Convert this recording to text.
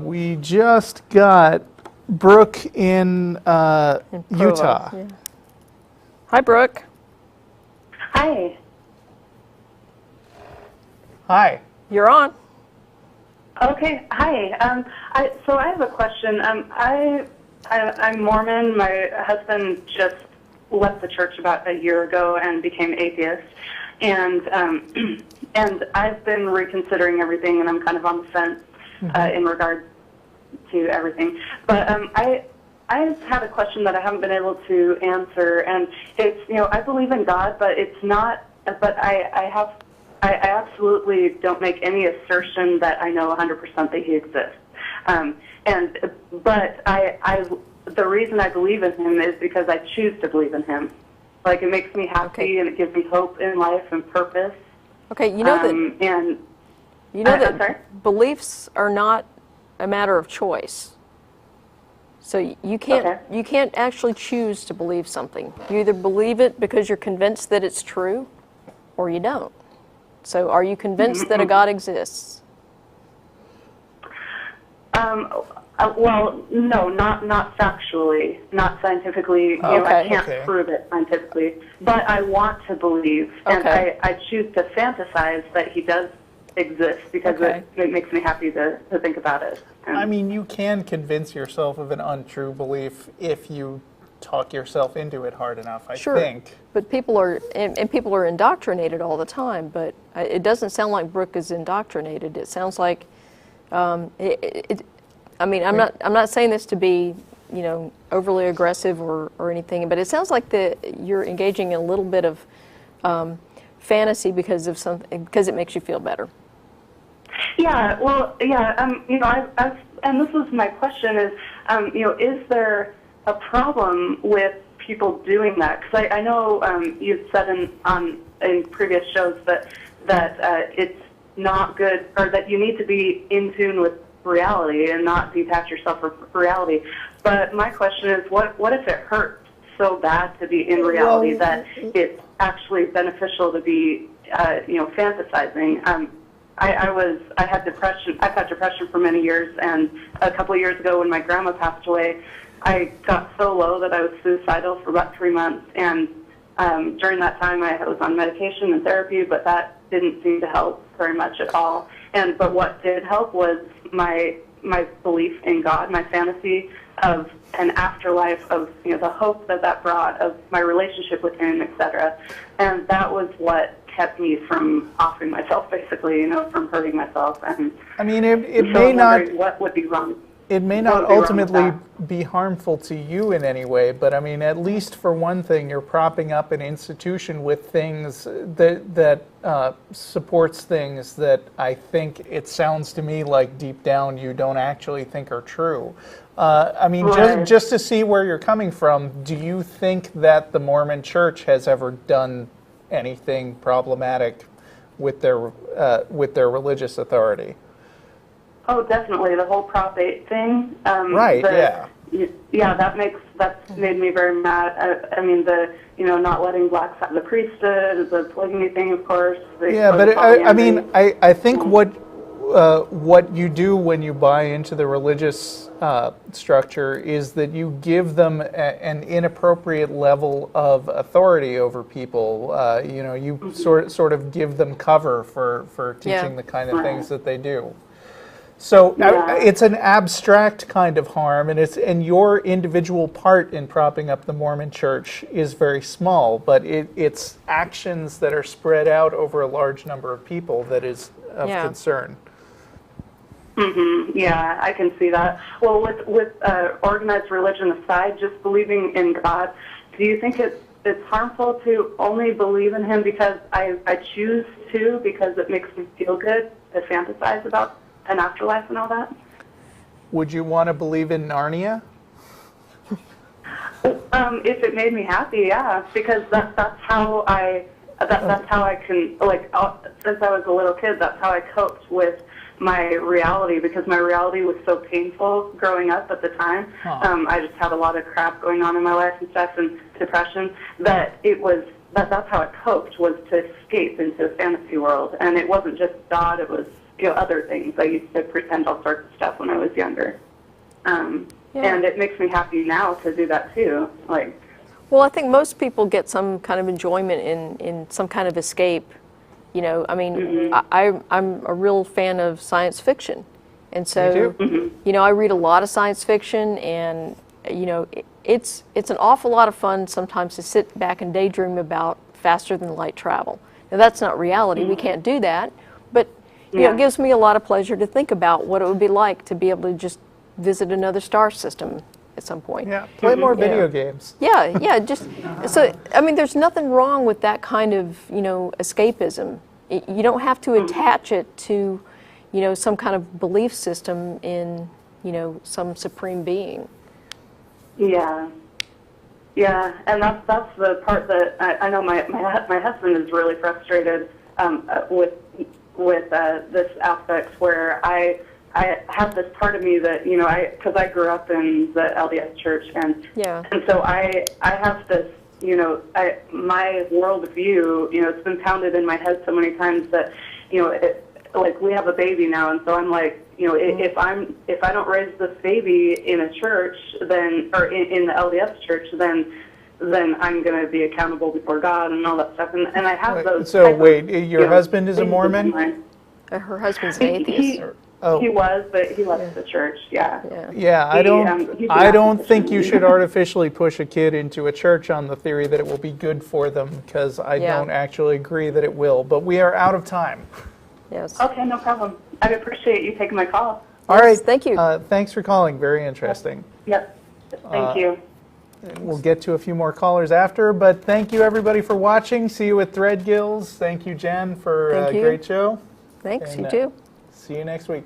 We just got Brooke in Provo, Utah. Yeah. Hi, Brooke. Hi. Hi. You're on. Okay. Hi. So I have a question. I'm Mormon. My husband just left the church about a year ago and became atheist, and and I've been reconsidering everything, and I'm kind of on the fence in regard to everything. But I've had a question that I haven't been able to answer, and it's, I believe in God, but it's not. But I absolutely don't make any assertion that I know 100% that He exists. But the reason I believe in Him is because I choose to believe in Him. Like, it makes me happy, and it gives me hope in life and purpose. Okay, you know that sorry? beliefs are not a matter of choice. So you can't actually choose to believe something. You either believe it because you're convinced that it's true, or you don't. So are you convinced that a God exists? Well, no, not factually, not scientifically. I can't prove it scientifically, but I want to believe, and I choose to fantasize that He does exist because it makes me happy to think about it. I mean, you can convince yourself of an untrue belief if you talk yourself into it hard enough, I think. But people are indoctrinated all the time, but it doesn't sound like Brooke is indoctrinated. It sounds like I'm not saying this to be, overly aggressive or anything, but it sounds like you're engaging in a little bit of fantasy because it makes you feel better. Yeah, well, and this was my question is, is there a problem with people doing that? Because I know you've said in previous shows that it's not good, or that you need to be in tune with reality and not detach yourself from reality. But my question is, what if it hurts so bad to be in reality that it's actually beneficial to be fantasizing? I had depression. I've had depression for many years, and a couple of years ago when my grandma passed away, I got so low that I was suicidal for about 3 months, and during that time I was on medication and therapy, but that didn't seem to help very much at all. But what did help was my belief in God, my fantasy of an afterlife, of the hope that brought, of my relationship with Him, etc. And that was what kept me from offing myself, basically, from hurting myself. And I mean, it may not. What would be wrong? It may not ultimately be harmful to you in any way, but I mean, at least for one thing, you're propping up an institution with things that supports things that I think it sounds to me like deep down you don't actually think are true. I mean, just to see where you're coming from, do you think that the Mormon Church has ever done anything problematic with their religious authority? Oh, definitely. The whole Prop 8 thing. Yeah, that's made me very mad. I mean, not letting blacks have the priesthood, the polygamy thing, of course. I think what you do when you buy into the religious structure is that you give them an inappropriate level of authority over people. You sort of give them cover for teaching the kind of things that they do. So it's an abstract kind of harm, and your individual part in propping up the Mormon Church is very small, but it's actions that are spread out over a large number of people that is of concern. Mm-hmm. Yeah, I can see that. Well, with organized religion aside, just believing in God, do you think it's harmful to only believe in Him because I choose to, because it makes me feel good to fantasize about an afterlife and all that? Would you want to believe in Narnia? If it made me happy, yeah, because that's how I can, since I was a little kid, that's how I coped with my reality, because my reality was so painful growing up at the time. I just had a lot of crap going on in my life and stuff, and depression, that's how I coped, was to escape into a fantasy world. And it wasn't just God, it was other things. I used to pretend all sorts of stuff when I was younger. And it makes me happy now to do that too. Like, well, I think most people get some kind of enjoyment in some kind of escape. You know, I mean, I'm a real fan of science fiction. And so, you know, I read a lot of science fiction, and, you know, it's an awful lot of fun sometimes to sit back and daydream about faster than light travel. Now, that's not reality. We can't do that. But, you know, it gives me a lot of pleasure to think about what it would be like to be able to just visit another star system at some point. Yeah, play more video games. Yeah, just, so, I mean, there's nothing wrong with that kind of, you know, escapism. You don't have to attach it to, you know, some kind of belief system in, you know, some supreme being. Yeah, and that's the part that I know my husband is really frustrated with this aspect, where I have this part of me that, you know, because I grew up in the LDS church, and so I have this, you know, my worldview, you know, it's been pounded in my head so many times that, you know, like we have a baby now, and so I'm like, you know, if I don't raise this baby in a church, then, or in the LDS church, then I'm going to be accountable before God and all that stuff, and I have those. So wait, your husband is a Mormon? Her husband's an atheist. He was, but he left the church. Yeah, I don't think you should artificially push a kid into a church on the theory that it will be good for them, because I don't actually agree that it will. But we are out of time. Yes. Okay, no problem. I appreciate you taking my call. All right. Thank you. Thanks for calling. Very interesting. Yep. Thank you. We'll get to a few more callers after, but thank you everybody for watching. See you at Threadgills. Thank you, Jen, for a great show. Thanks, And, you too. See you next week.